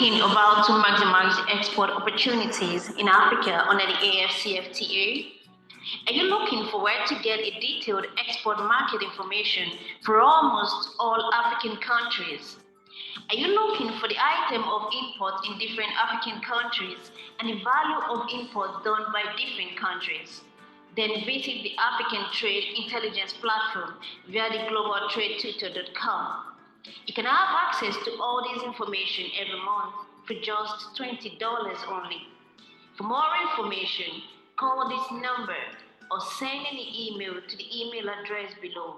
thinking about to maximize export opportunities in Africa under the AfCFTA? Are you looking for where to get a detailed export market information for almost all African countries? Are you looking for the item of import in different African countries and the value of import done by different countries? Then visit the African Trade Intelligence Platform via the globaltradetutor.com. You can have access to all this information every month for just $20 only. For more information, call this number or send an email to the email address below.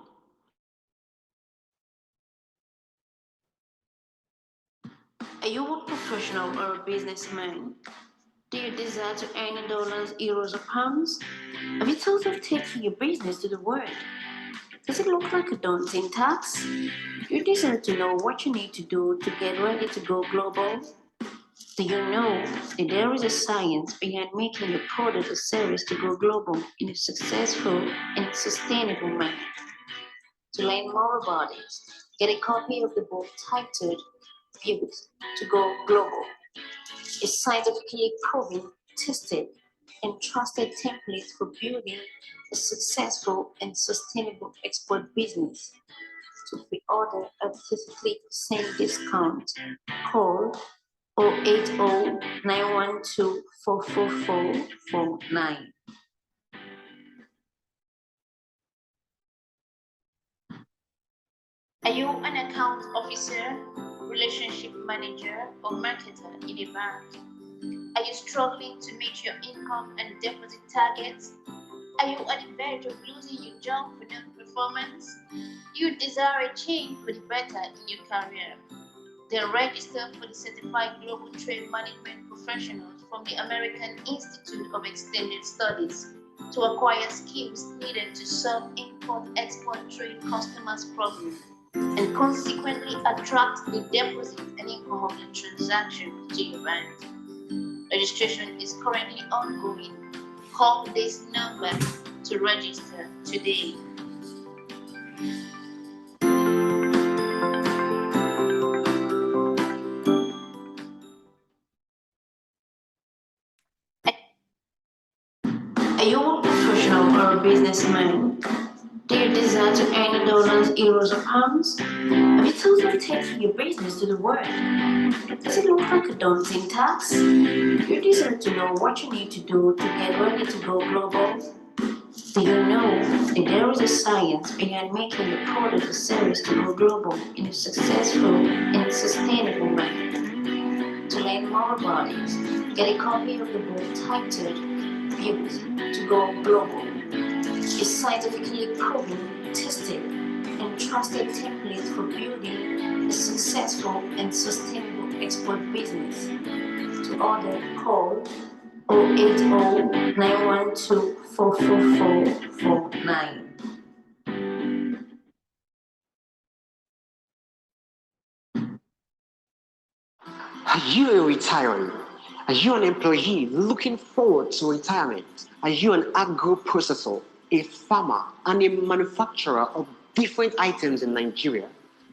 Are you a professional or a businessman? Do you desire to earn dollars, euros, or pounds? Have you thought of taking your business to the world? Does it look like a daunting task? You desire to know what you need to do to get ready to go global? Do you know that there is a science behind making your product or service to go global in a successful and sustainable manner? To learn more about it, get a copy of the book titled Pivot to Go Global, a scientifically proven, tested, and trusted template for building a successful and sustainable export business. To pre-order at 33% discount, call 080-912-44449. Are you an account officer, relationship manager, or marketer in a bank? Are you struggling to meet your income and deposit targets? Are you at the verge of losing your job for non-performance? You desire a change for the better in your career? Then register for the Certified Global Trade Management Professionals from the American Institute of Extended Studies to acquire skills needed to solve import-export trade customers' problems and consequently attract the deposit and income of the transaction to your bank. Registration is currently ongoing. Call this number to register today. Are you a professional or a businessman? Do you desire to earn dollars, euros, or pounds? Have you thought of taking your business to the world? Does it look like a daunting task? You desire to know what you need to do to get ready to go global? Do you know that there is a science behind making your product or service to go global in a successful and sustainable manner? To learn more about it, get a copy of the book titled Pivot to Go Global, a scientifically proven, tested, and trusted template for building a successful and sustainable export business. To order, call 080-912-44449. Are you a retiree? Are you an employee looking forward to retirement? Are you an agro processor, a farmer, and a manufacturer of different items in Nigeria?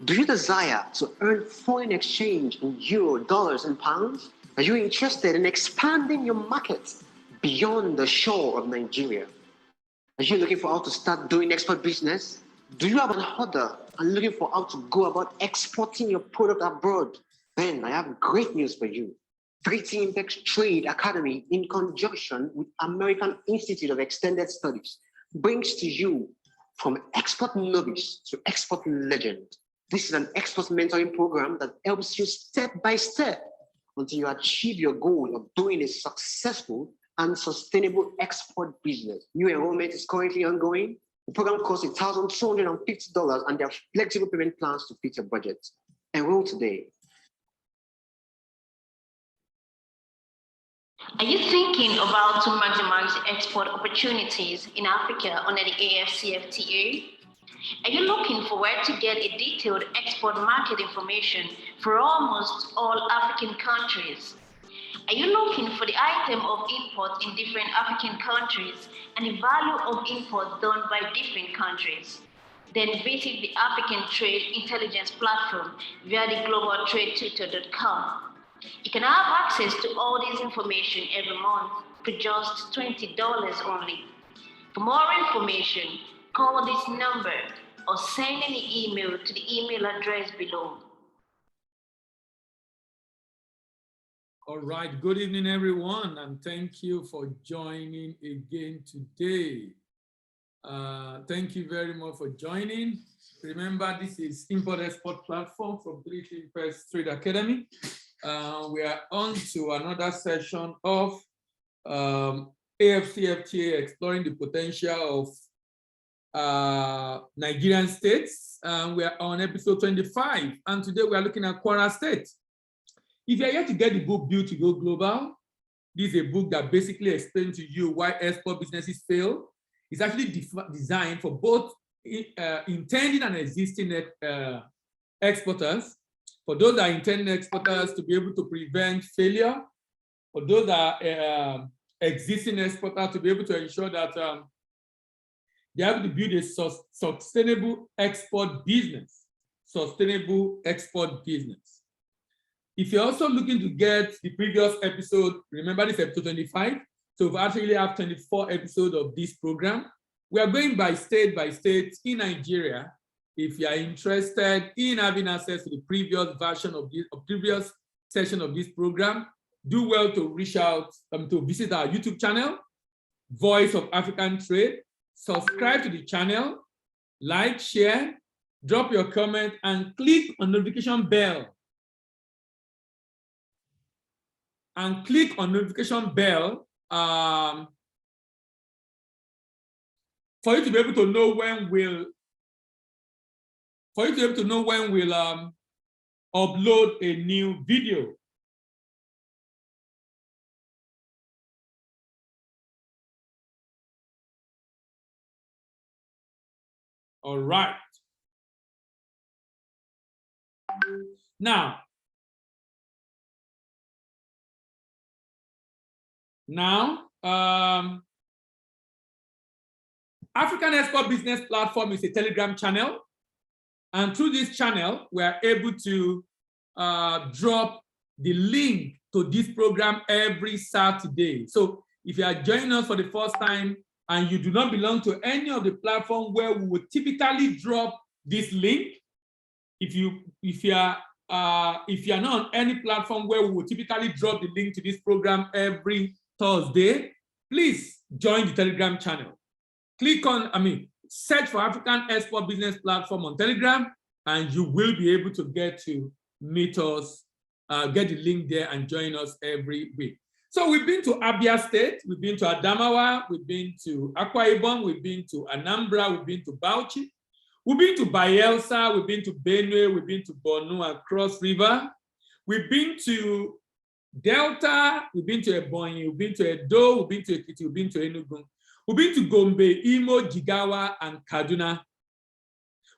Do you desire to earn foreign exchange in euro, dollars, and pounds? Are you interested in expanding your market beyond the shore of Nigeria? Are you looking for how to start doing export business? Do you have an order and looking for how to go about exporting your product abroad? Then I have great news for you. 3T Impex Trade Academy, in conjunction with American Institute of Extended Studies, brings to you from export novice to export legend. This is an export mentoring program that helps you step by step until you achieve your goal of doing a successful and sustainable export business. New enrollment is currently ongoing. The program costs $1,250 and there are flexible payment plans to fit your budget. Enroll today. Are you thinking about to maximize export opportunities in Africa under the AfCFTA? Are you looking for where to get a detailed export market information for almost all African countries? Are you looking for the item of import in different African countries and the value of import done by different countries? Then visit the African Trade Intelligence Platform via the globaltradetutor.com. You can have access to all this information every month for just $20 only. For more information, call this number or send an email to the email address below. All right, good evening, everyone, and thank you for joining again today. Thank you very much for joining. Remember, this is Import-Export platform from Impex Trade Academy. We are on to another session of AfCFTA, exploring the potential of Nigerian states. We are on episode 25, and today we are looking at Kwara State. If you're here to get the book Built to Go Global, this is a book that basically explains to you why export businesses fail. It's actually designed for both intending and existing exporters, for those that are intending exporters to be able to prevent failure, for those that are existing exporters to be able to ensure that they are able to build a sustainable export business. Sustainable export business. If you're also looking to get the previous episode, remember this episode 25. So we actually have 24 episodes of this program. We are going by state in Nigeria. If you are interested in having access to the previous version of this, previous session of this program, do well to reach out to visit our YouTube channel, Voice of African Trade. Subscribe to the channel, like, share, drop your comment, and click on notification bell. And click on notification bell for you to be able to know when we'll upload a new video. All right. Now, African Export Business Platform is a Telegram channel. And through this channel, we are able to drop the link to this program every Saturday. So if you are joining us for the first time and you do not belong to any of the platforms where we would typically drop this link, if you are not on any platform where we would typically drop the link to this program every Thursday, please join the Telegram channel. Click on, search for African Export Business Platform on Telegram, and you will be able to get to meet us, get the link there and join us every week. So we've been to Abia State, we've been to Adamawa, we've been to Akwa Ibom, we've been to Anambra, we've been to Bauchi, we've been to Bayelsa, we've been to Benue, we've been to Borno and Cross River, we've been to Delta, we've been to Ebonyi, we've been to Edo, we've been to Ekiti, we've been to Enugu, we've been to Gombe, Imo, Jigawa, and Kaduna.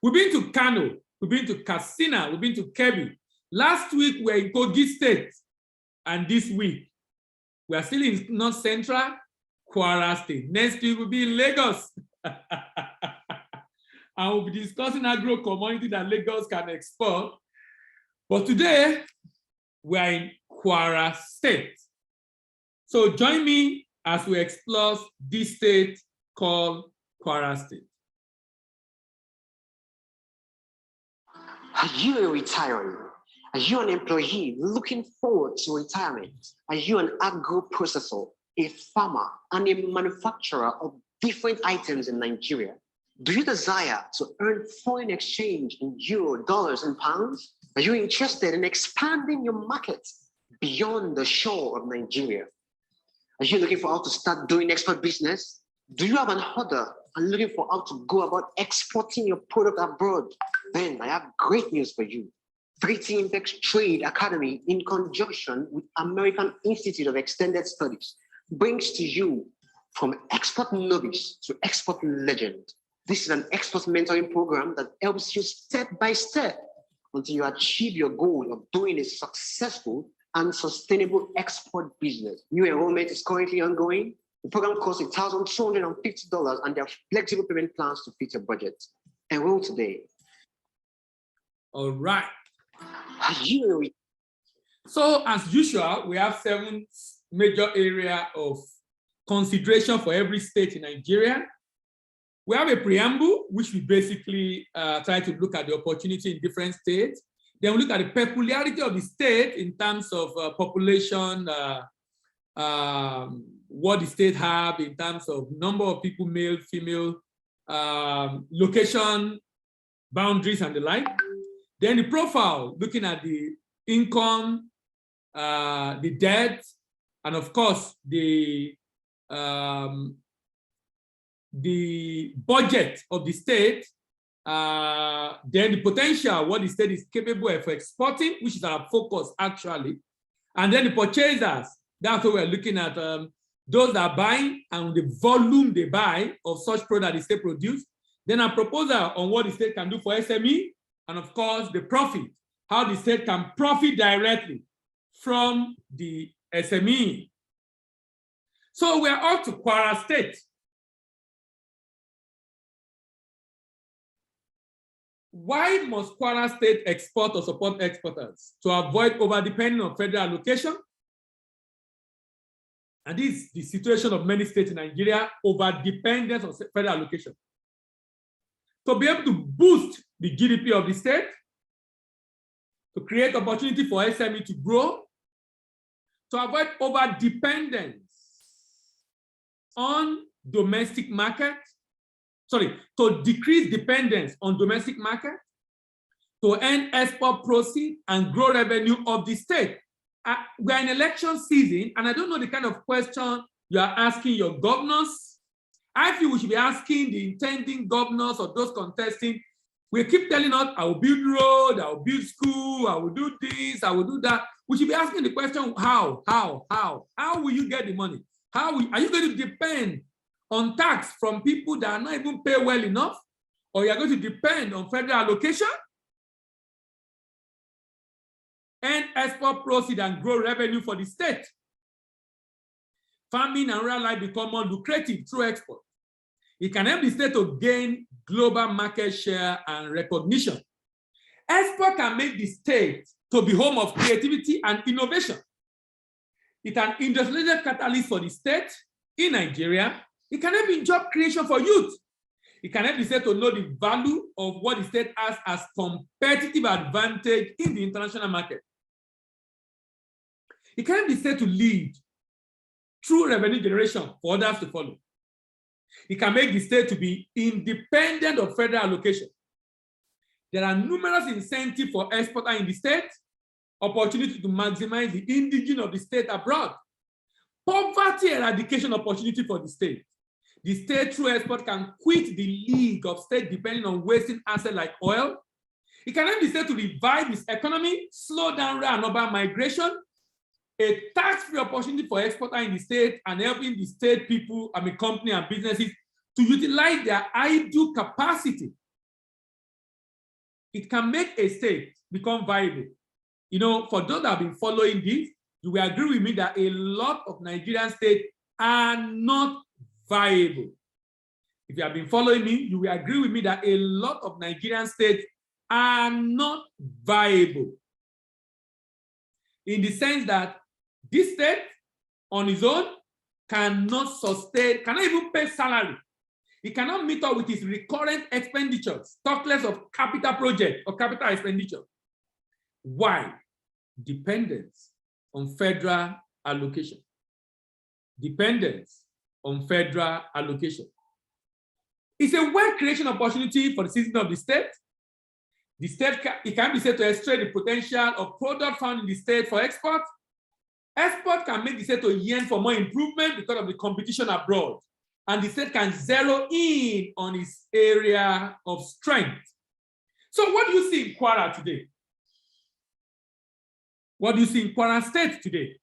We've been to Kano, we've been to Katsina, we've been to Kebbi. Last week, we were in Kogi State, and this week, we are still in North Central, Kwara State. Next week, we'll be in Lagos. And we'll be discussing agro-commodity that Lagos can export. But today, we are in Kwara State. So join me as we explore this state called Kwara State. Are you a retiree? Are you an employee looking forward to retirement? Are you an agro-processor, a farmer, and a manufacturer of different items in Nigeria? Do you desire to earn foreign exchange in euro, dollars, and pounds? Are you interested in expanding your market beyond the shore of Nigeria? Are you looking for how to start doing export business? Do you have an order and looking for how to go about exporting your product abroad? Then I have great news for you. 3T Impex Trade Academy, in conjunction with American Institute of Extended Studies, brings to you from export novice to export legend. This is an export mentoring program that helps you step by step until you achieve your goal of doing a successful and sustainable export business. New enrollment is currently ongoing. The program costs $1,250 and there are flexible payment plans to fit your budget. Enroll today. All right. So as usual, we have 7 major areas of consideration for every state in Nigeria. We have a preamble, which we basically try to look at the opportunity in different states. Then we look at the peculiarity of the state in terms of population, what the state have in terms of number of people, male, female, location, boundaries, and the like. Then the profile, looking at the income, the debt, and of course, the budget of the state, then the potential, what the state is capable of exporting, which is our focus actually, and then the purchasers, that's what we're looking at, those that are buying and the volume they buy of such product the state produce, then a proposal on what the state can do for SME, and of course the profit, how the state can profit directly from the SME. So we're up to Kwara State. Why must Kwara State export or support exporters? To avoid over-depending on federal allocation. And this is the situation of many states in Nigeria, over-dependence on federal allocation. To be able to boost the GDP of the state, to create opportunity for SME to grow, to avoid over-dependence on domestic market, to decrease dependence on domestic market, to earn export proceeds and grow revenue of the state. We're in election season, and I don't know the kind of question you are asking your governors. I feel we should be asking the intending governors or those contesting. We keep telling us, I will build road, I will build school, I will do this, I will do that. We should be asking the question, how? How will you get the money? Are you going to depend on tax from people that are not even paid well enough? Or you are going to depend on federal allocation? And export proceeds and grow revenue for the state. Farming and rural life become more lucrative through export. It can help the state to gain global market share and recognition. Export can make the state to be home of creativity and innovation. It's an industrial catalyst for the state in Nigeria. It can help in job creation for youth. It can help the state to know the value of what the state has as competitive advantage in the international market. It can help the state to lead through revenue generation for others to follow. It can make the state to be independent of federal allocation. There are numerous incentives for exporters in the state, opportunity to maximize the indigenous of the state abroad, poverty eradication opportunity for the state. The state through export can quit the league of state depending on wasting assets like oil. It can help the state to revive its economy, slow down rural and urban migration, a tax-free opportunity for exporters in the state, and helping the state people, company and businesses to utilize their idle capacity. It can make a state become viable. You know, for those that have been following this, you will agree with me that a lot of Nigerian states are not viable. If you have been following me, you will agree with me that a lot of Nigerian states are not viable. In the sense that this state on its own cannot sustain, cannot even pay salary. It cannot meet up with its recurrent expenditures, talk less of capital project or capital expenditure. Why? Dependence on federal allocation. Dependence on federal allocation. It's a wealth creation opportunity for the citizens of the state. The state it can be said to extract the potential of product found in the state for export. Export can make the state to yearn for more improvement because of the competition abroad. And the state can zero in on its area of strength. So what do you see in Kwara today? What do you see in Kwara State today?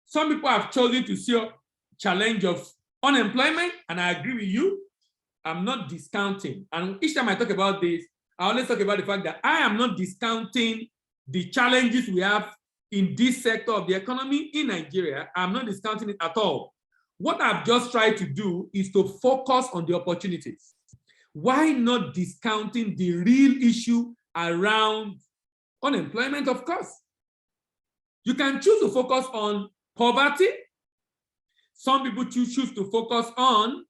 Some people have chosen to see a challenge of unemployment, and I agree with you. I'm not discounting. And each time I talk about this, I always talk about the fact that I am not discounting the challenges we have in this sector of the economy in Nigeria. I'm not discounting it at all. What I've just tried to do is to focus on the opportunities. Why not discounting the real issue around unemployment, of course? You can choose to focus on poverty. Some people choose to focus on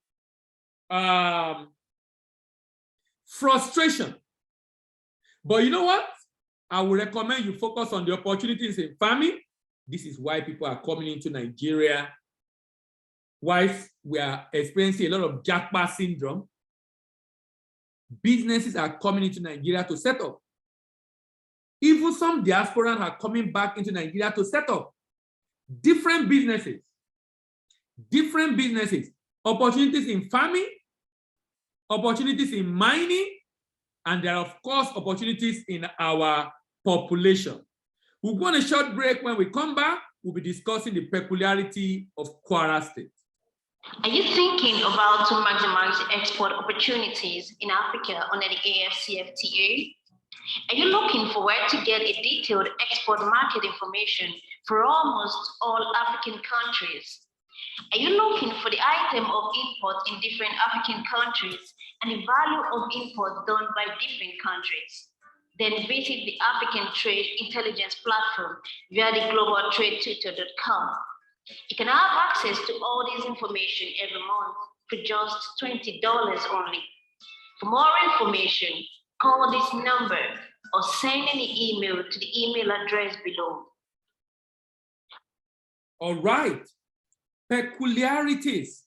frustration. But you know what? I would recommend you focus on the opportunities in farming. This is why people are coming into Nigeria. Why we are experiencing a lot of jackpot syndrome. Businesses are coming into Nigeria to set up. Even some diasporans are coming back into Nigeria to set up different businesses. Opportunities in farming, opportunities in mining, and there are, of course, opportunities in our population. We'll go on a short break. When we come back, we'll be discussing the peculiarity of Kwara State. Are you thinking about to maximize export opportunities in Africa under the AfCFTA? Are you looking for where to get a detailed export market information for almost all African countries? Are you looking for the item of import in different African countries and the value of import done by different countries? Then visit the African Trade Intelligence platform via the globaltradetutor.com. You can have access to all this information every month for just $20 only. For more information, call this number or send an email to the email address below. All right. Peculiarities.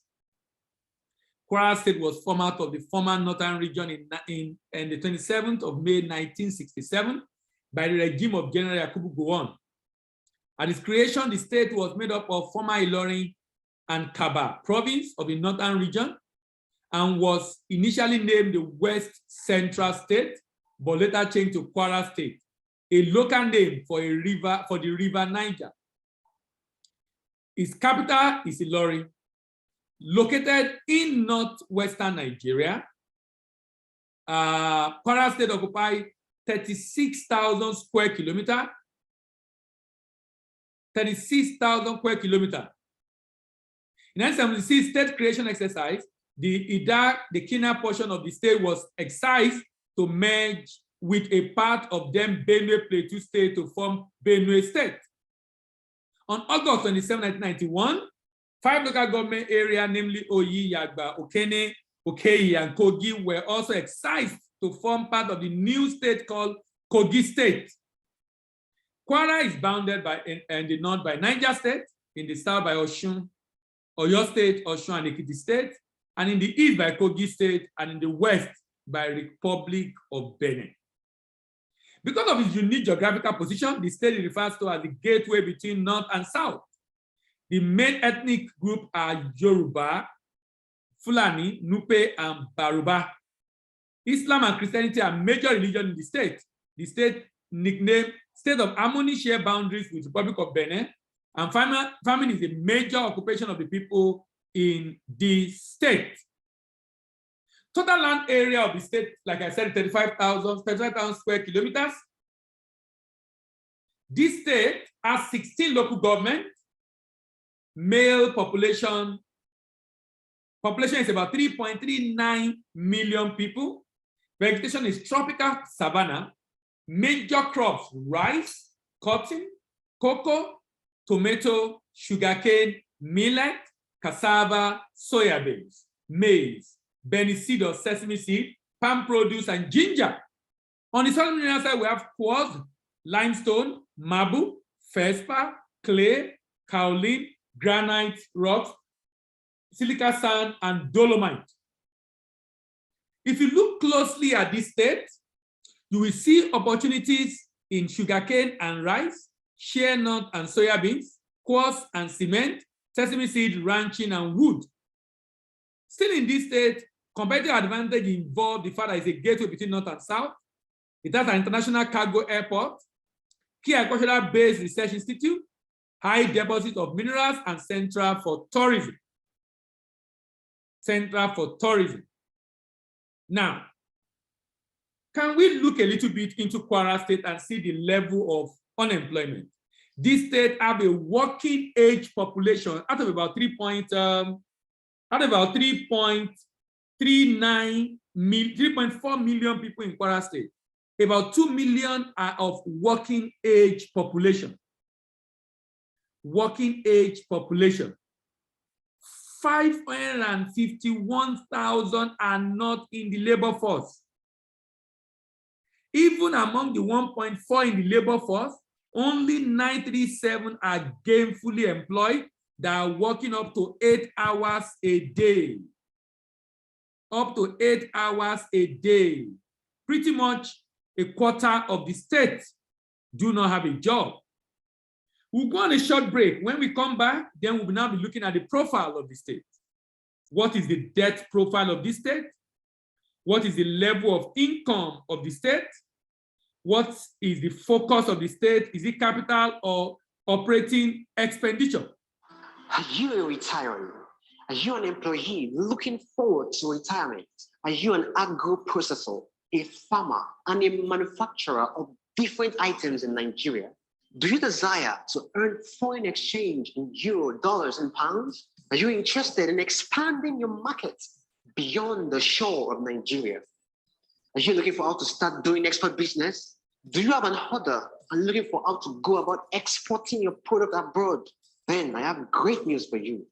Kwara State was formed out of the former Northern region in the 27th of May 1967 by the regime of General Yakubu Gowon. At its creation, the state was made up of former Ilorin and Kaba province of the Northern region and was initially named the West Central State, but later changed to Kwara State, a local name for the river Niger. Its capital is Ilorin. Located in northwestern Nigeria, Kwara State occupies 36,000 square kilometers. 36,000 square kilometers. In 1976 state creation exercise, the Kenya portion of the state was excised to merge with a part of them Benue Plateau State to form Benue State. On August 27, 1991, 5 local government areas, namely Oyi, Yagba, Okene, Okeyi, and Kogi, were also excised to form part of the new state called Kogi State. Kwara is bounded in the north by Niger State, in the south by Osun, Oyo State, Osun, and Ekiti State, and in the east by Kogi State, and in the west by Republic of Benin. Because of its unique geographical position, the state is referred to as the gateway between north and south. The main ethnic groups are Yoruba, Fulani, Nupe, and Baruba. Islam and Christianity are major religions in the state. The state nicknamed State of Harmony share boundaries with the Republic of Benin, and farming is a major occupation of the people in the state. Total land area of the state, like I said, 35,000 square kilometers. This state has 16 local governments. Male population is about 3.39 million people. Vegetation is tropical savanna. Major crops: rice, cotton, cocoa, tomato, sugarcane, millet, cassava, soya beans, maize, Benny seed or sesame seed, palm produce, and ginger. On the southern mineral side, we have quartz, limestone, marble, feldspar, clay, kaolin, granite rocks, silica sand, and dolomite. If you look closely at this state, you will see opportunities in sugarcane and rice, shea nut and soya beans, quartz and cement, sesame seed, ranching, and wood. Still in this state, competitive advantage involves the fact that it's a gateway between north and south. It has an international cargo airport, key agricultural-based research institute, high deposit of minerals, and central for tourism. Now, can we look a little bit into Kwara State and see the level of unemployment? This state have a working age population out of about 3.4 million people in Kwara State. About 2 million are of working age population. working age population. 551,000 are not in the labor force. Even among the 1.4 in the labor force, only 937 are gainfully employed that are working up to 8 hours a day. Up to 8 hours a day. Pretty much a quarter of the states do not have a job. We'll go on a short break. When we come back, then we'll now be looking at the profile of the state. What is the debt profile of the state? What is the level of income of the state? What is the focus of the state? Is it capital or operating expenditure? Are you a retiree? Are you an employee looking forward to retirement? Are you an agro-processor, a farmer, and a manufacturer of different items in Nigeria? Do you desire to earn foreign exchange in euro, dollars, and pounds? Are you interested in expanding your market beyond the shore of Nigeria? Are you looking for how to start doing export business? Do you have an order and looking for how to go about exporting your product abroad? Then I have great news for you.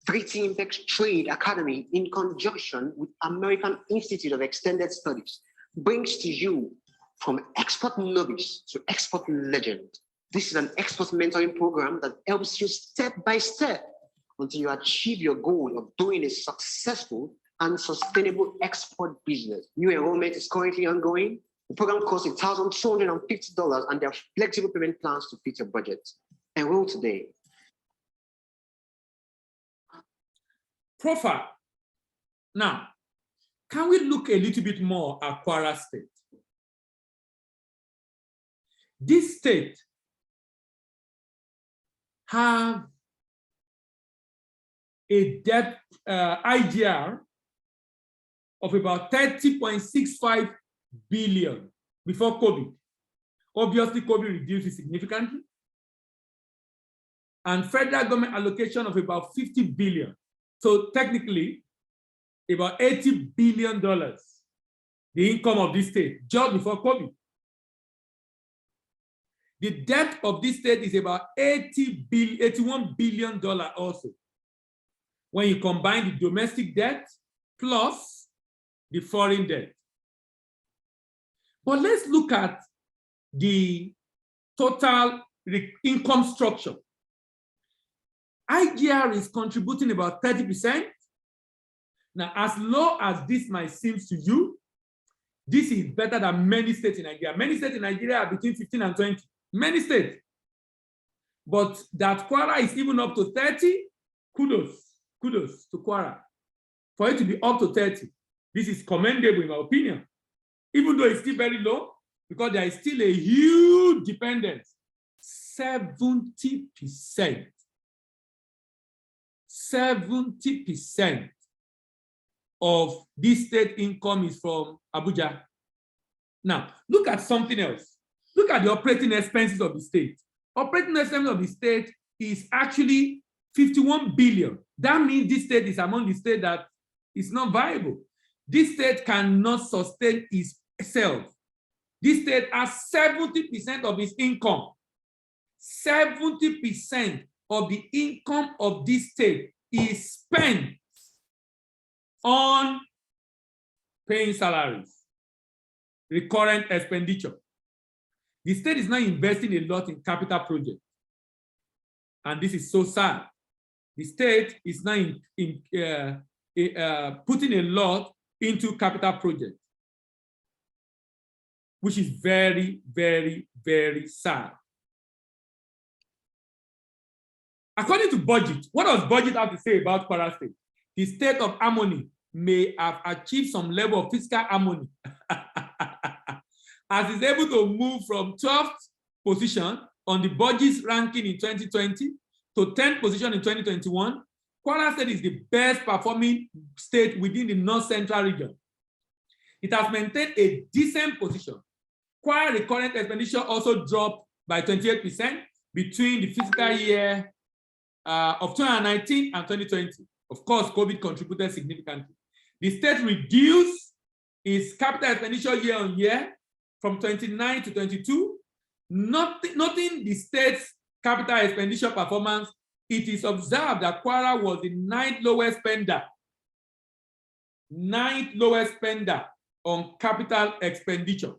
3T Impex Trade Academy, in conjunction with American Institute of Extended Studies, brings to you from export novice to export legend. This is an export mentoring program that helps you step by step until you achieve your goal of doing a successful and sustainable export business. New enrollment is currently ongoing. The program costs $1,250 and there are flexible payment plans to fit your budget. Enroll today. Profile. Now, can we look a little bit more at Kwara State? This state have a debt IGR of about 30.65 billion before COVID. Obviously, COVID reduced it significantly. And federal government allocation of about 50 billion. So technically, about $80 billion, the income of this state, just before COVID. The debt of this state is about $81 billion also. When you combine the domestic debt plus the foreign debt. But let's look at the total income structure. IGR is contributing about 30%. Now, as low as this might seem to you, this is better than many states in Nigeria. Many states in Nigeria are between 15 and 20. Many states. But that Kwara is even up to 30, kudos to Kwara. For it to be up to 30, this is commendable in my opinion. Even though it's still very low, because there is still a huge dependence. 70%. 70% of this state income is from Abuja. Now, look at something else. Look at the operating expenses of the state. Operating expenses of the state is actually 51 billion. That means this state is among the states that is not viable. This state cannot sustain itself. This state has 70% of its income. 70% of the income of this state is spent on paying salaries, recurrent expenditure. The state is not investing a lot in capital projects. And this is so sad. The state is not putting a lot into capital projects, which is very, very, very sad. According to budget, what does budget have to say about Kwara State? The state of harmony may have achieved some level of fiscal harmony as it's able to move from 12th position on the budget ranking in 2020 to 10th position in 2021. Kwara State is the best performing state within the North Central region. It has maintained a decent position. Kwara recurrent expenditure also dropped by 28% between the fiscal year of 2019 and 2020. Of course, COVID contributed significantly. The state reduced its capital expenditure year on year from 29 to 22. Nothing the state's capital expenditure performance, it is observed that Kwara was the ninth lowest spender on capital expenditure.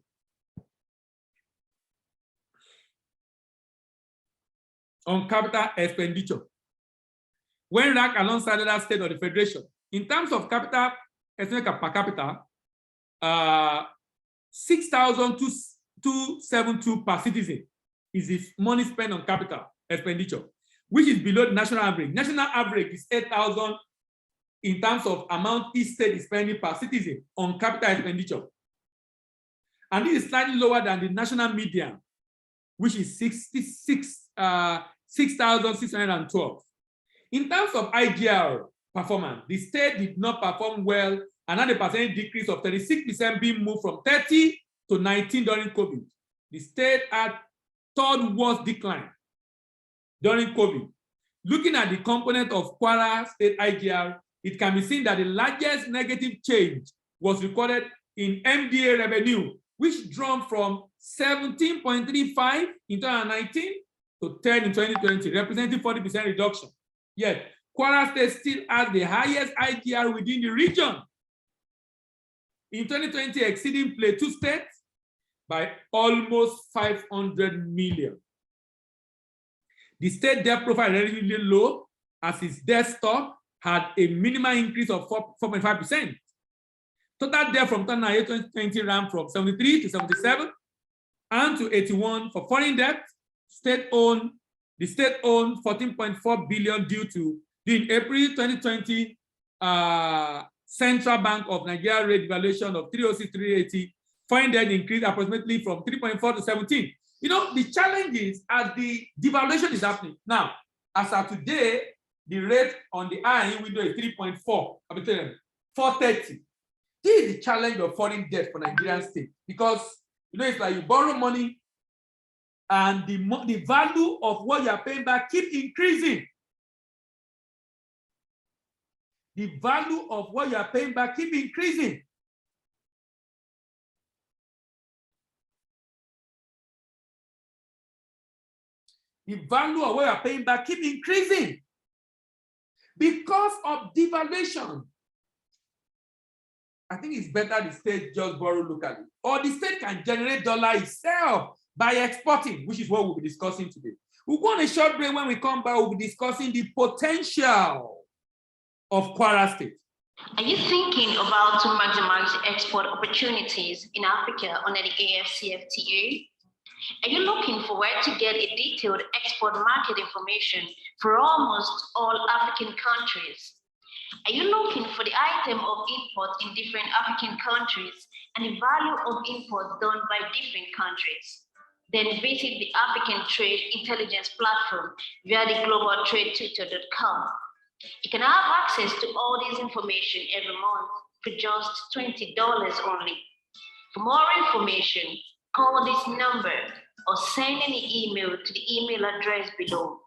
When ranked alongside other states of the Federation. In terms of capital expenditure per capita, 6,272 per citizen is the money spent on capital expenditure, which is below the national average. National average is 8,000 in terms of amount each state is spending per citizen on capital expenditure. And this is slightly lower than the national median, which is 6,612. In terms of IGR performance, the state did not perform well and had a percentage decrease of 36% being moved from 30 to 19 during COVID. The state had third worst decline during COVID. Looking at the component of Kwara state IGR, it can be seen that the largest negative change was recorded in MDA revenue, which dropped from 17.35 in 2019 to 10 in 2020, representing 40% reduction. Yet, Kwara State still has the highest IGR within the region. In 2020, exceeding Plateau State by almost 500 million. The state debt profile is relatively low, as its debt stock had a minimal increase of 4.5%. Total debt from 2020 ran from 73 to 77 and to 81 for foreign debt. The state owned 14.4 billion due in April 2020 Central Bank of Nigeria rate devaluation of 306, 380. Foreign debt increased approximately from 3.4 to 17. You know, the challenge is as the devaluation is happening. Now, as of today, the rate on the IE window is 3.4, 430. This is the challenge of foreign debt for Nigerian state, because you know it's like you borrow money and the value of what you are paying back keep increasing. The value of what you are paying back keep increasing. The value of what you are paying back keep increasing because of devaluation. I think it's better the state just borrow locally, or the state can generate dollar itself by exporting, which is what we'll be discussing today. We'll go on a short break. When we come back, we'll be discussing the potential of Kwara State. Are you thinking about to maximize export opportunities in Africa under the AfCFTA? Are you looking for where to get a detailed export market information for almost all African countries? Are you looking for the item of import in different African countries and the value of imports done by different countries? Then visit the African Trade Intelligence Platform via the globaltradetutor.com. You can have access to all this information every month for just $20 only. For more information, call this number or send an email to the email address below.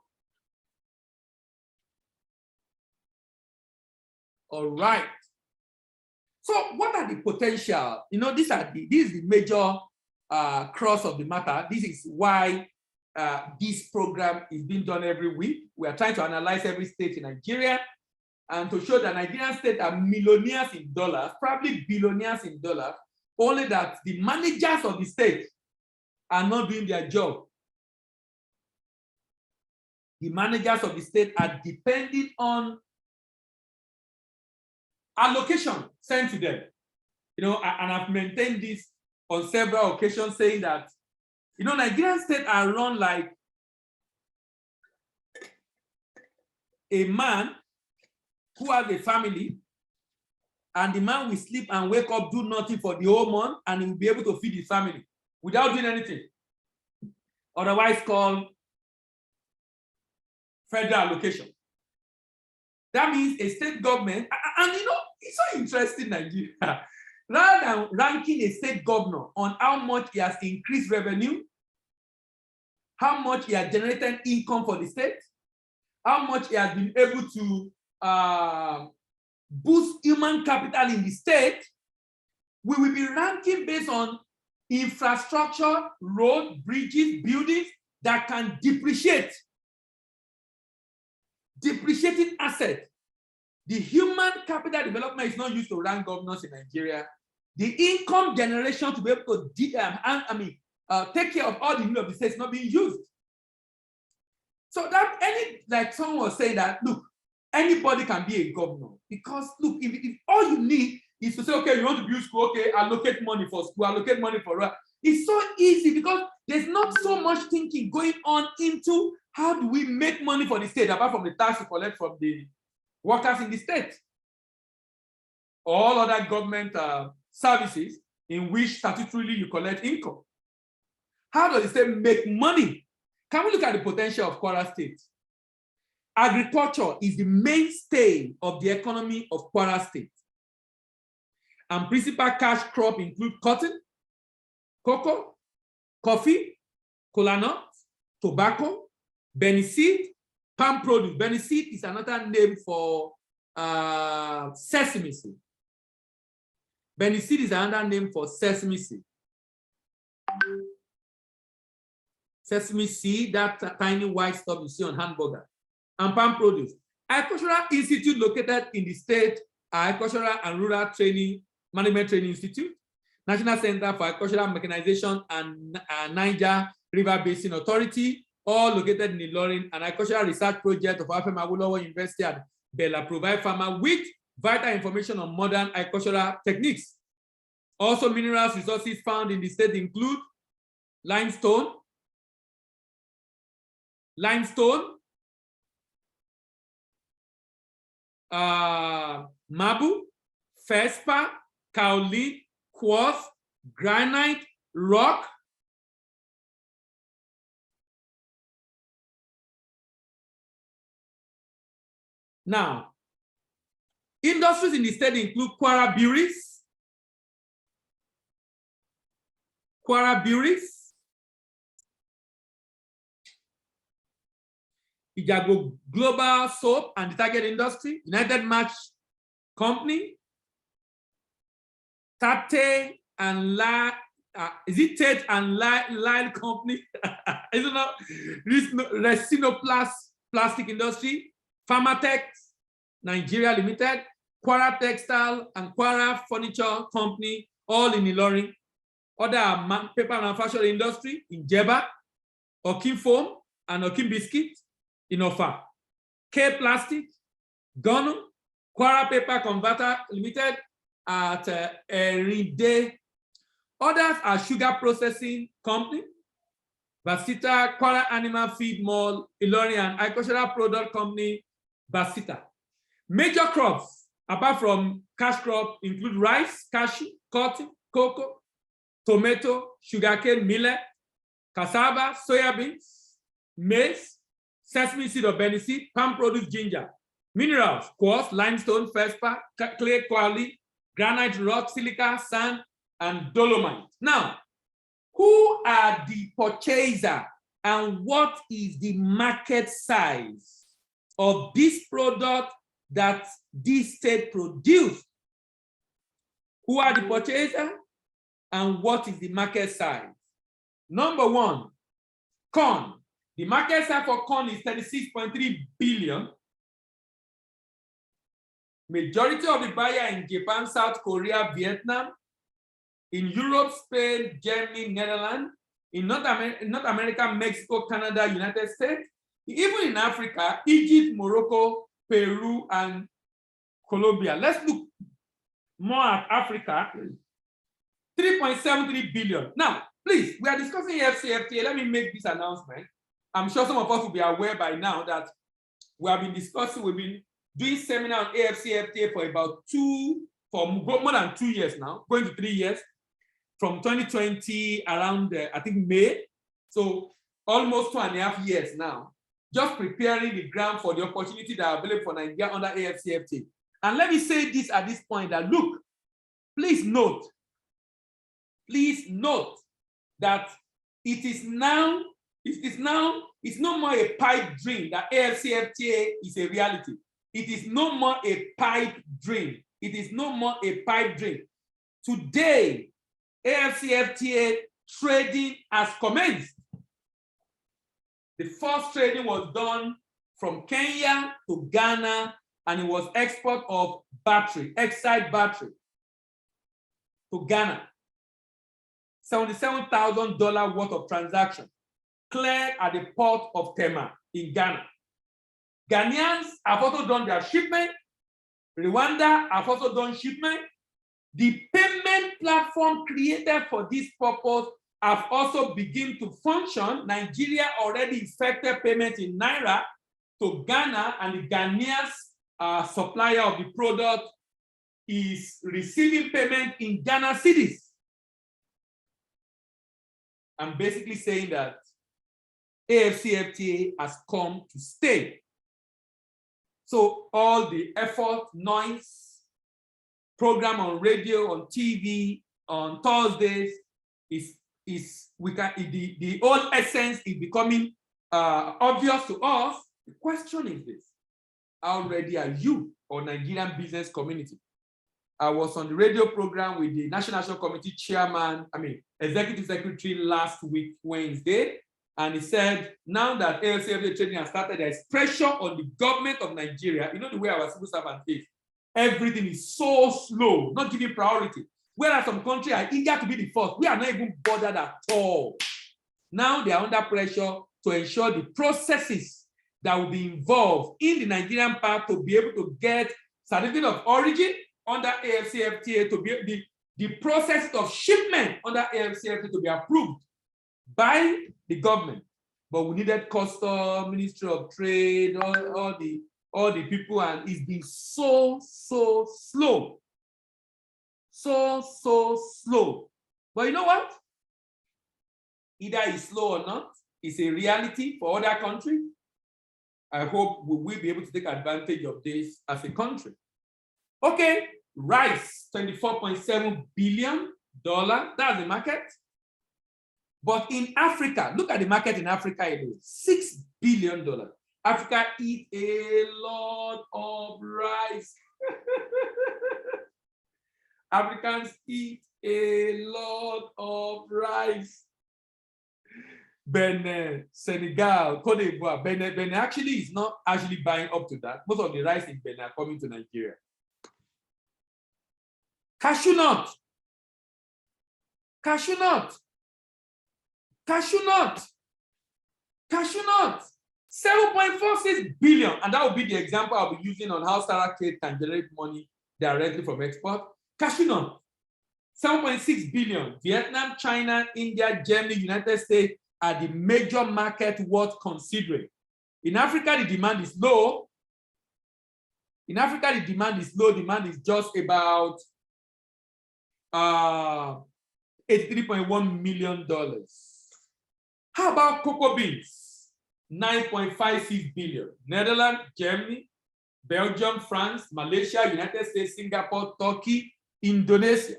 All right. So what are the potential? You know, this is the major cross of the matter. This is why this program is being done every week. We are trying to analyze every state in Nigeria and to show that Nigerian states are millionaires in dollars, probably billionaires in dollars, only that the managers of the state are not doing their job. The managers of the state are depending on allocation sent to them. You know, and I've maintained this on several occasions, saying that, you know, Nigerian states are run like a man who has a family, and the man will sleep and wake up, do nothing for the whole month, and he will be able to feed his family without doing anything. Otherwise called federal allocation. That means a state government, and you know, it's so interesting, Nigeria. Rather than ranking a state governor on how much he has increased revenue, how much he has generated income for the state, how much he has been able to boost human capital in the state, we will be ranking based on infrastructure, road, bridges, buildings that can depreciate depreciating asset. The human capital development is not used to run governance in Nigeria. The income generation to be able to take care of all the needs of the state is not being used. So that like someone was saying that, look, anybody can be a governor, because look, if all you need is to say, okay, you want to build school, okay, allocate money for school, allocate money for it's so easy, because there's not so much thinking going on into how do we make money for the state apart from the tax we collect from the workers in the state. All other government services in which statutorily you collect income. How does the state make money? Can we look at the potential of Kwara State? Agriculture is the mainstay of the economy of Kwara State. And principal cash crop include cotton, cocoa, coffee, kola nut, tobacco, beniseed, palm produce. Beniseed is another name for sesame seed. Beniseed is another name for sesame seed. Sesame seed, that tiny white stuff you see on hamburger. And palm produce. Agricultural Institute located in the state, Agricultural and Rural Training Management Training Institute, National Center for Agricultural Mechanization and Niger River Basin Authority, all located in Ilorin, an agricultural research project of Afem Awolowo University at Bella provide farmers with vital information on modern agricultural techniques. Also, minerals resources found in the state include limestone, marble, feldspar, kaolin, quartz, granite, rock. Now, industries in the state include Kwara breweries, Ijago Global Soap and Detergent Industry, United Match Company, Tate and Lyle, is it Tate and Lyle Company? Is it not? Resinoplast Plastic Industry, Pharmatex Nigeria Limited, Kwara Textile and Kwara Furniture Company, all in Ilorin. Other paper manufacturing industry in Jeba, Okim Foam and Okim Biscuit in Ofa, K Plastic, Gonu, Kwara Paper Converter Limited at Eride. Others are Sugar Processing Company, Basita, Kwara Animal Feed Mall, Ilorin, and Agricultural Product Company, Basita. Major crops, apart from cash crop, include rice, cashew, cotton, cocoa, tomato, sugarcane, millet, cassava, soybeans, maize, sesame seed or beniseed, palm produce, ginger. Minerals, quartz, limestone, feldspar, clay, quality, granite, rock, silica, sand, and dolomite. Now, who are the purchaser and what is the market size of this product that this state produced? Who are the purchaser and what is the market size? Number one, corn. The market size for corn is 36.3 billion. Majority of the buyer in Japan, South Korea, Vietnam, in Europe, Spain, Germany, Netherlands, in North America, Mexico, Canada, United States, even in Africa, Egypt, Morocco, Peru, and Colombia. Let's look more at Africa. 3.73 billion. Now, please, we are discussing AfCFTA. Let me make this announcement. I'm sure some of us will be aware by now that we have been discussing, we've been doing seminar on AfCFTA for more than 2 years now, going to 3 years, from 2020 around, I think, May. So almost 2.5 years now, just preparing the ground for the opportunity that are available for Nigeria under AfCFTA. And let me say this at this point that, look, please note that it's no more a pipe dream that AfCFTA is a reality. It is no more a pipe dream. It is no more a pipe dream. Today, AfCFTA trading has commenced. The first trading was done from Kenya to Ghana, and it was export of battery, Exide battery to Ghana. $77,000 worth of transaction cleared at the port of Tema in Ghana. Ghanaians have also done their shipment. Rwanda have also done shipment. The payment platform created for this purpose have also begun to function. Nigeria already effected payment in Naira to Ghana, and the Ghanaians supplier of the product is receiving payment in Ghana cedis. I'm basically saying that AfCFTA has come to stay. So all the effort, noise, program on radio, on TV, on Thursdays, the whole essence is becoming obvious to us. The question is this: how ready are you or Nigerian business community? I was on the radio program with the National Committee chairman, executive secretary last week, Wednesday, and he said, now that AfCFTA trading has started, there is pressure on the government of Nigeria. You know the way our civil servant is. Everything is so slow, not giving priority. Whereas some countries are eager to be the first, we are not even bothered at all. Now they are under pressure to ensure the processes that will be involved in the Nigerian part to be able to get certificate of origin under AfCFTA, to be the process of shipment under AfCFTA to be approved by the government. But we needed custom, Ministry of Trade, all the people, and it's been so slow. So slow. But you know what? Either it's slow or not, it's a reality for other countries. I hope we will be able to take advantage of this as a country. Okay, rice, $24.7 billion. That's the market. But in Africa, look at the market in Africa, $6 billion. Africa eats a lot of rice. Africans eat a lot of rice. Benin, Senegal, Cote d'Ivoire. Benin actually is not actually buying up to that. Most of the rice in Benin are coming to Nigeria. Cashew nut. Cashew nut. Cashew nut. Cashew nut. 7.46 billion. And that will be the example I'll be using on how Sarah Kate can generate money directly from export. Cashew nut. 7.6 billion. Vietnam, China, India, Germany, United States are the major market worth considering. In Africa, the demand is low. In Africa, the demand is low. Demand is just about $83.1 million. How about cocoa beans? 9.56 billion. Netherlands, Germany, Belgium, France, Malaysia, United States, Singapore, Turkey, Indonesia.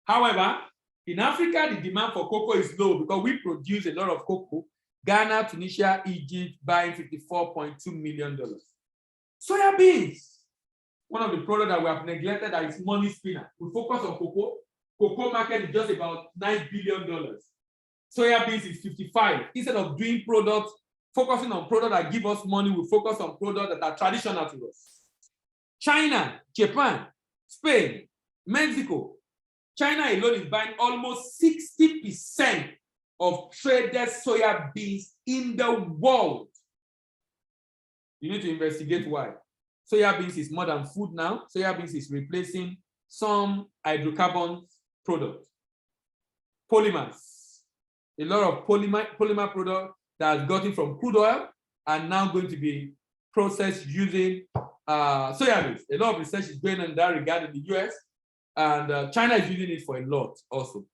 However, in Africa, the demand for cocoa is low because we produce a lot of cocoa. Ghana, Tunisia, Egypt buying $54.2 million. Soya beans, one of the products that we have neglected, that is money spinner. We focus on cocoa. Cocoa market is just about $9 billion. Soya beans is 55. Instead of doing products, focusing on products that give us money, we focus on products that are traditional to us. China, Japan, Spain, Mexico. China alone is buying almost 60% of traded soya beans in the world. You need to investigate why. Soya beans is more than food now. Soya beans is replacing some hydrocarbon products. Polymers. A lot of polymer products that has gotten from crude oil are now going to be processed using soya beans. A lot of research is going on in that regard in the US, and China is using it for a lot also.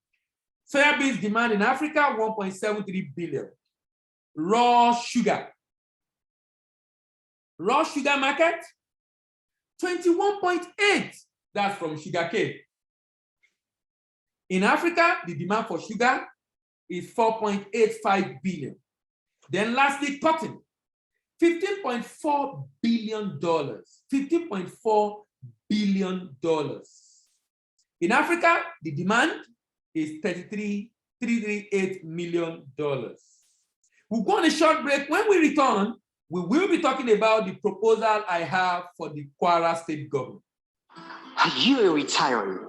Soya beans demand in Africa, 1.73 billion. Raw sugar. Raw sugar market, 21.8. That's from sugarcane. In Africa, the demand for sugar is 4.85 billion. Then lastly, cotton, $15.4 billion. $15.4 billion. In Africa, the demand is $338 million. We'll go on a short break. When we return, we will be talking about the proposal I have for the Kwara state government. Are you a retiree?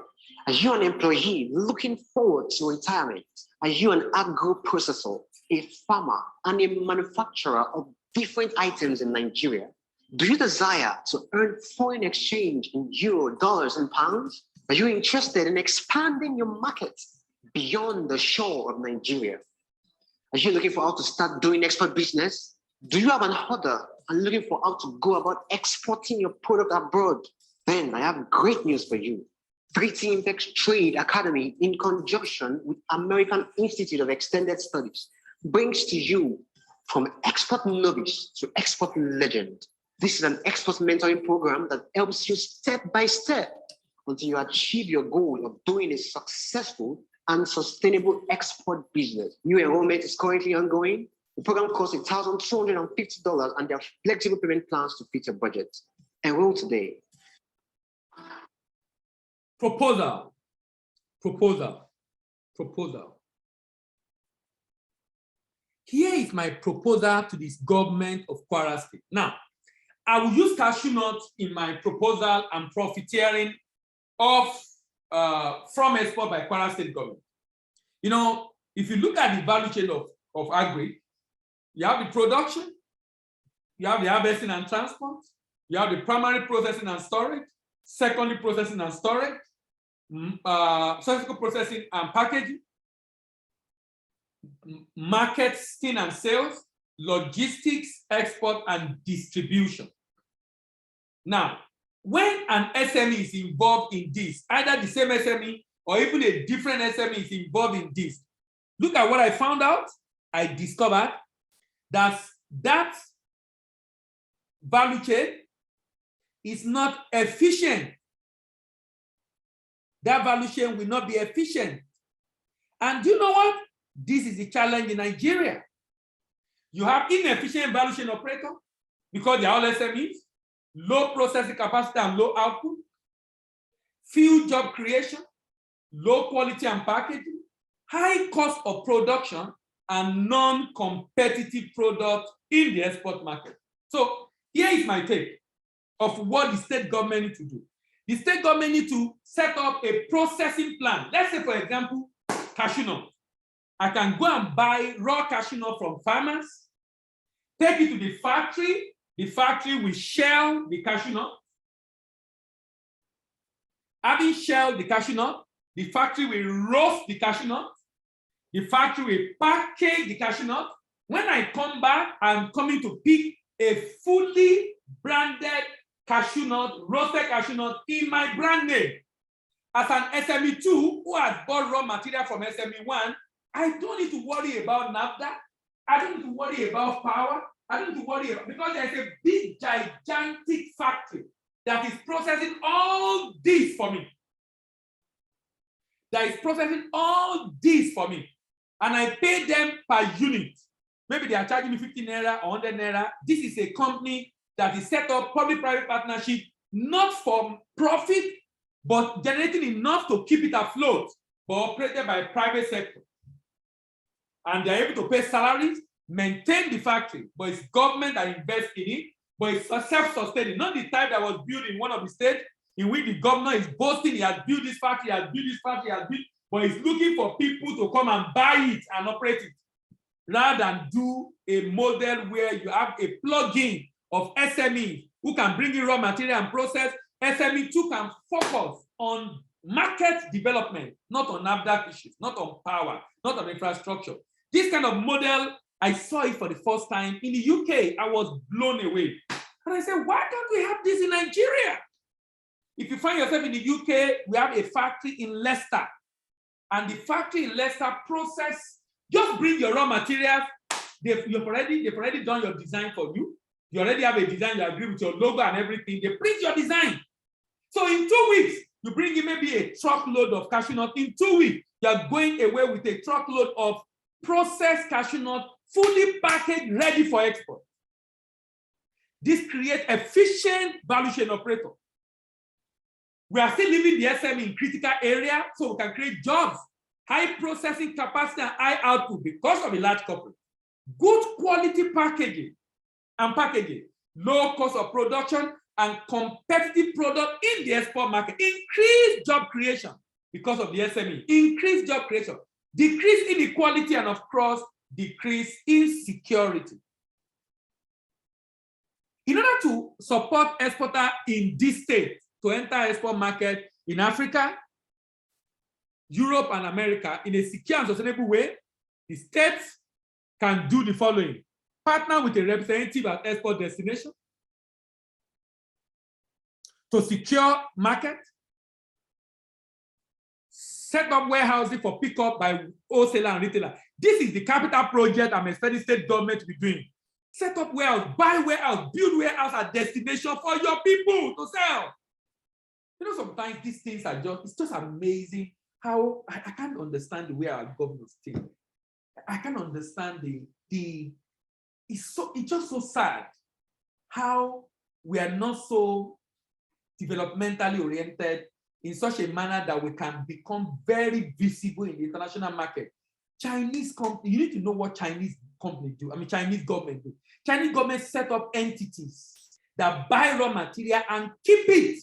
Are you an employee looking forward to retirement? Are you an agro-processor, a farmer, and a manufacturer of different items in Nigeria? Do you desire to earn foreign exchange in euro, dollars, and pounds? Are you interested in expanding your market beyond the shore of Nigeria? Are you looking for how to start doing export business? Do you have an order and looking for how to go about exporting your product abroad? Then I have great news for you. 3T Impex Trade Academy, in conjunction with American Institute of Extended Studies, brings to you from export novice to export legend. This is an export mentoring program that helps you step by step until you achieve your goal of doing a successful and sustainable export business. New enrollment is currently ongoing. The program costs $1,250 and there are flexible payment plans to fit your budget. Enroll today. Proposal. Here is my proposal to this government of Kwara State. Now, I will use cashew nuts in my proposal and profiteering of from export by Kwara State government. You know, if you look at the value chain of agri, you have the production, you have the harvesting and transport, you have the primary processing and storage, secondary processing and storage, subsequent processing and packaging, marketing and sales, logistics, export, and distribution. Now, when an SME is involved in this, either the same SME or even a different SME is involved in this, look at what I found out. I discovered that value chain is not efficient. That value chain will not be efficient. And do you know what? This is the challenge in Nigeria. You have inefficient value chain operator because they are all SMEs, low processing capacity and low output, few job creation, low quality and packaging, high cost of production, and non-competitive product in the export market. So here is my take of what the state government needs to do. The state government needs to set up a processing plan. Let's say, for example, cashew nut. I can go and buy raw cashew nut from farmers, take it to the factory will shell the cashew nut. Having shelled the cashew nut, the factory will roast the cashew nut, the factory will package the cashew nut. When I come back, I'm coming to pick a fully branded cashew nut, roasted cashew nut in my brand name. As an SME2 who has bought raw material from SME1, I don't need to worry about NAFTA. I don't need to worry about power. I don't need to worry about, because there's a big, gigantic factory that is processing all this for me. That is processing all this for me. And I pay them per unit. Maybe they are charging me 50 naira or 100 naira. This is a company that is set up public-private partnership, not for profit, but generating enough to keep it afloat, but operated by private sector. And they're able to pay salaries, maintain the factory, but it's government that invests in it, but it's self-sustaining, not the type that was built in one of the states in which the governor is boasting he has built this factory, he has built this factory, he has built, but he's looking for people to come and buy it and operate it, rather than do a model where you have a plug-in of SME who can bring in raw material and process. SME2 can focus on market development, not on NAFDAC issues, not on power, not on infrastructure. This kind of model, I saw it for the first time in the UK. I was blown away. And I said, why don't we have this in Nigeria? If you find yourself in the UK, we have a factory in Leicester. And the factory in Leicester process, just bring your raw materials. They've already done your design for you. You already have a design, you agree with your logo and everything. They print your design. So in 2 weeks, you bring in maybe a truckload of cashew nut. In 2 weeks, you are going away with a truckload of processed cashew nut, fully packaged, ready for export. This creates efficient value chain operator. We are still leaving the SME in critical area so we can create jobs, high processing capacity and high output because of a large corporate. Good quality packaging, and packaging, low cost of production, and competitive product in the export market, increase job creation because of the SME, increase job creation, decrease inequality, and of course, decrease insecurity. In order to support exporters in this state to enter export market in Africa, Europe, and America in a secure and sustainable way, the states can do the following: partner with a representative at export destination to secure market, set up warehousing for pickup by wholesaler and retailer. This is the capital project I'm expecting state government to be doing. Set up warehouse, buy warehouse, build warehouse at destination for your people to sell. You know, sometimes these things are it's just amazing how I can't understand the way our governments think. I can't understand it's just so sad how we are not so developmentally oriented in such a manner that we can become very visible in the international market. Chinese company, you need to know what Chinese companies do. I mean, Chinese government do. Chinese government set up entities that buy raw material and keep it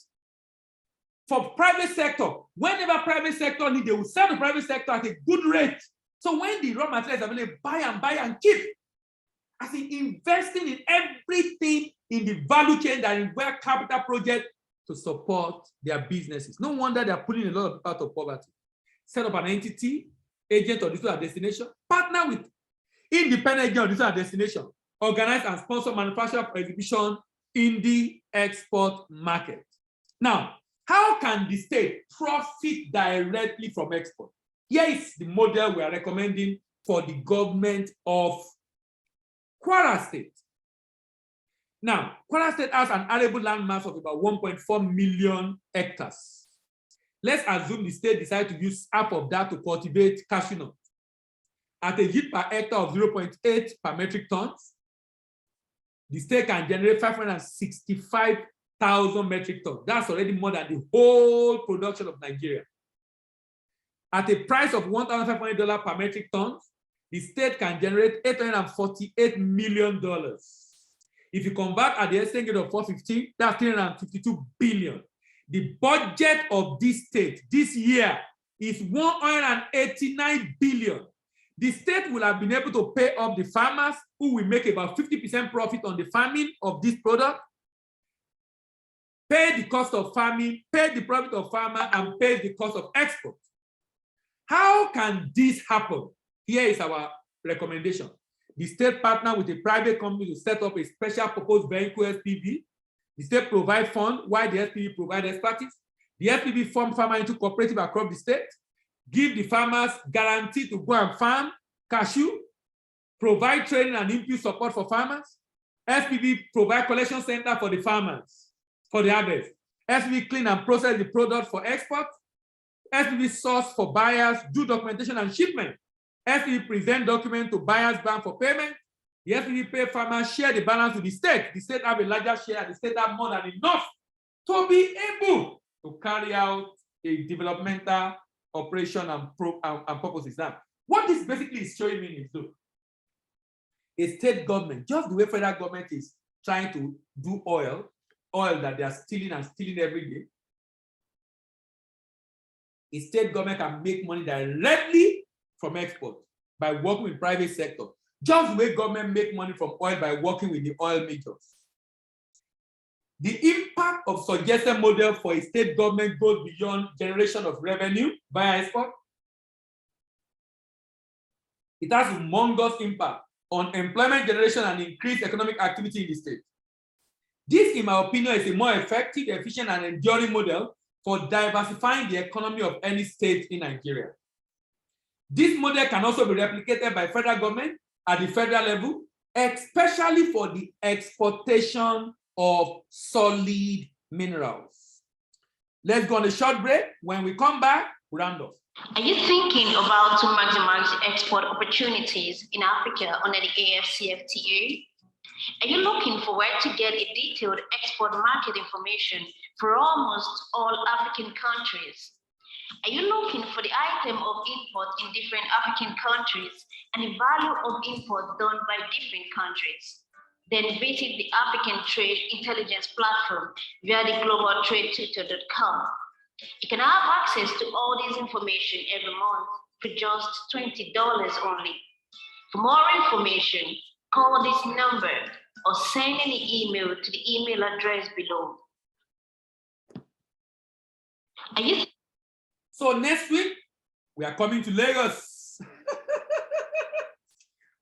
for private sector. Whenever private sector need, they will sell the private sector at a good rate. So when the raw material is available, buy and keep. As in investing in everything in the value chain that involve capital project to support their businesses. No wonder they're pulling a lot of people out of poverty. Set up an entity, agent or digital destination, partner with independent agent or digital destination, organize and sponsor manufacturer for exhibition in the export market. Now, how can the state profit directly from export? Here is the model we are recommending for the government of Kwara State. Now, Kwara State has an arable land mass of about 1.4 million hectares. Let's assume the state decides to use half of that to cultivate cashew nuts. At a yield per hectare of 0.8 per metric tons, the state can generate 565,000 metric tons. That's already more than the whole production of Nigeria. At a price of $1,500 per metric ton, the state can generate $848 million. If you convert at the exchange rate of 450, that's 352 billion. The budget of this state this year is 189 billion. The state will have been able to pay off the farmers who will make about 50% profit on the farming of this product, pay the cost of farming, pay the profit of farmer, and pay the cost of export. How can this happen? Here is our recommendation. The state partner with a private company to set up a special purpose vehicle SPV. The state provide fund while the SPV provide expertise. The SPV form farmer into cooperative across the state, give the farmers guarantee to go and farm cashew, provide training and input support for farmers. SPV provide collection center for the farmers for the harvest. SPV clean and process the product for export. SPV source for buyers, do documentation and shipment. SPV present document to buyers bank for payment. The SPV pay farmers, share the balance with the state. The state have a larger share, and the state have more than enough to be able to carry out a developmental operation and purposes. Now, what this basically is showing me is, look, a state government, just the way federal government is trying to do oil that they are stealing every day, a state government can make money directly from export by working with private sector. Just the way government make money from oil by working with the oil majors. The impact of suggested model for a state government goes beyond generation of revenue via export. It has a humongous impact on employment generation and increased economic activity in the state. This, in my opinion, is a more effective, efficient, and enduring model for diversifying the economy of any state in Nigeria. This model can also be replicated by federal government at the federal level, especially for the exportation of solid minerals. Let's go on a short break. When we come back, we'll round off. Are you thinking about to maximize export opportunities in Africa under the AfCFTA? Are you looking for where to get a detailed export market information for almost all African countries? Are you looking for the item of import in different African countries and the value of import done by different countries? Then visit the African Trade Intelligence Platform via the globaltradetutor.com. You can have access to all this information every month for just $20 only. For more information, call this number or send an email to the email address below. So next week, we are coming to Lagos.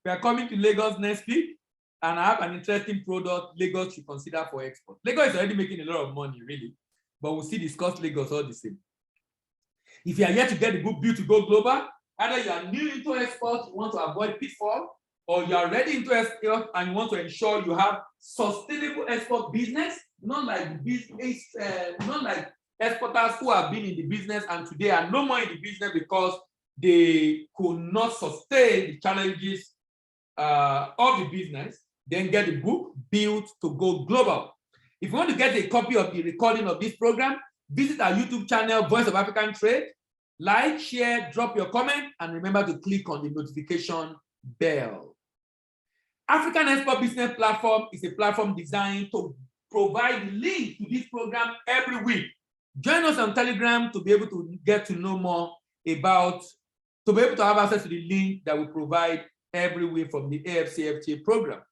We are coming to Lagos next week, and I have an interesting product Lagos should consider for export. Lagos is already making a lot of money, really, but we'll still discuss Lagos all the same. If you are yet to get the book Build to Go Global, either you are new into export, you want to avoid pitfall, or you are ready into export and you want to ensure you have sustainable export business, not like exporters who have been in the business and today are no more in the business because they could not sustain the challenges of the business. Then get the book Build to Go Global. If you want to get a copy of the recording of this program, visit our YouTube channel, Voice of African Trade. Like, share, drop your comment, and remember to click on the notification bell. African Export Business Platform is a platform designed to provide the link to this program every week. Join us on Telegram to be able to get to know more about, to be able to have access to the link that we provide every week from the AfCFTA program.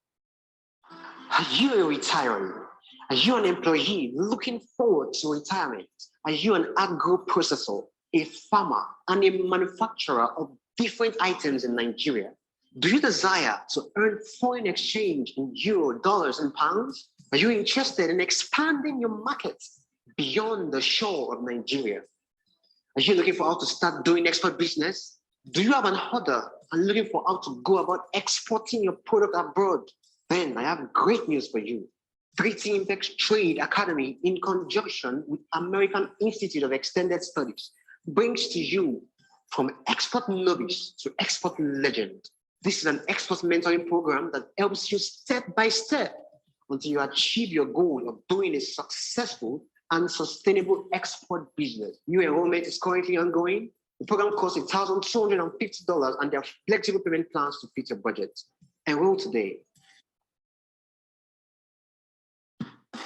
Are you a retiree? Are you an employee looking forward to retirement? Are you an agro-processor, a farmer, and a manufacturer of different items in Nigeria? Do you desire to earn foreign exchange in euro, dollars, and pounds? Are you interested in expanding your market beyond the shore of Nigeria? Are you looking for how to start doing export business? Do you have an order and looking for how to go about exporting your product abroad? Then I have great news for you. 3T Impex Trade Academy, in conjunction with American Institute of Extended Studies, brings to you from export novice to export legend. This is an export mentoring program that helps you step by step until you achieve your goal of doing a successful and sustainable export business. New enrollment is currently ongoing. The program costs $1,250 and there are flexible payment plans to fit your budget. Enroll today.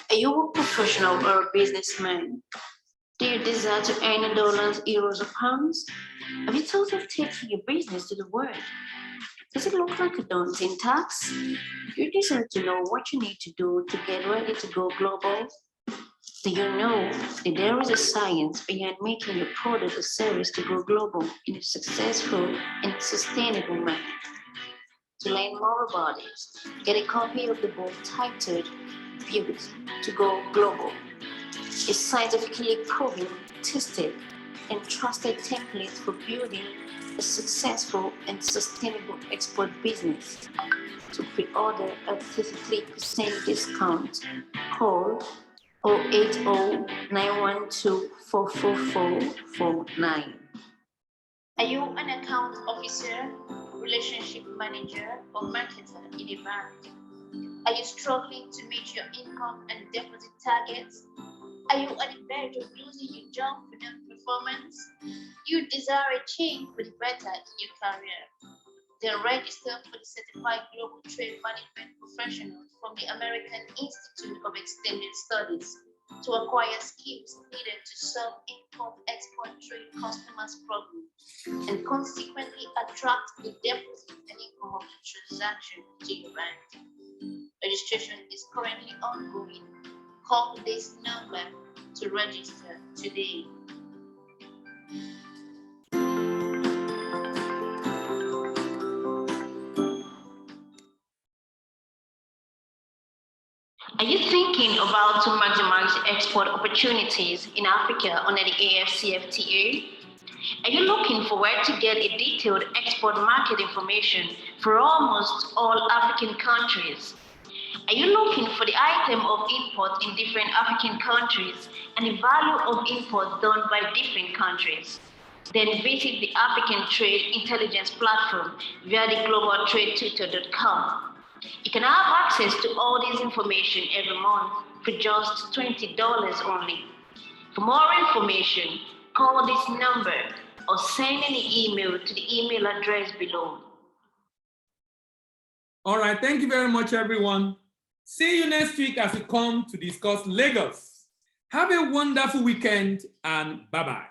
Are you a professional or a businessman? Do you desire to earn in dollars, euros, or pounds? Have you thought of taking your business to the world? Does it look like a daunting task? You desire to know what you need to do to get ready to go global? Do you know that there is a science behind making your product or service to go global in a successful and sustainable manner? To learn more about it, get a copy of the book titled Build to Go Global, a scientifically proven, tested, and trusted template for building a successful and sustainable export business. To pre-order at 33% discount, call 080-912-44449. Are you an account officer, relationship manager, or marketer in a bank? Are you struggling to meet your income and deposit targets? Are you at the verge of losing your job for non-performance? You desire a change for the better in your career? Then register for the Certified Global Trade Management Professionals from the American Institute of Extended Studies to acquire skills needed to solve import-export trade customers' problems and consequently attract the deposit and income of the transaction to your bank. Registration is currently ongoing. Call this number to register today. Are you thinking about to maximize export opportunities in Africa under the AfCFTA? Are you looking for where to get a detailed export market information for almost all African countries? Are you looking for the item of import in different African countries and the value of import done by different countries? Then visit the African Trade Intelligence Platform via the globaltradetutor.com. You can have access to all this information every month for just $20 only. For more information, call this number or send an email to the email address below. All right, thank you very much, everyone. See you next week as we come to discuss Lagos. Have a wonderful weekend and bye-bye.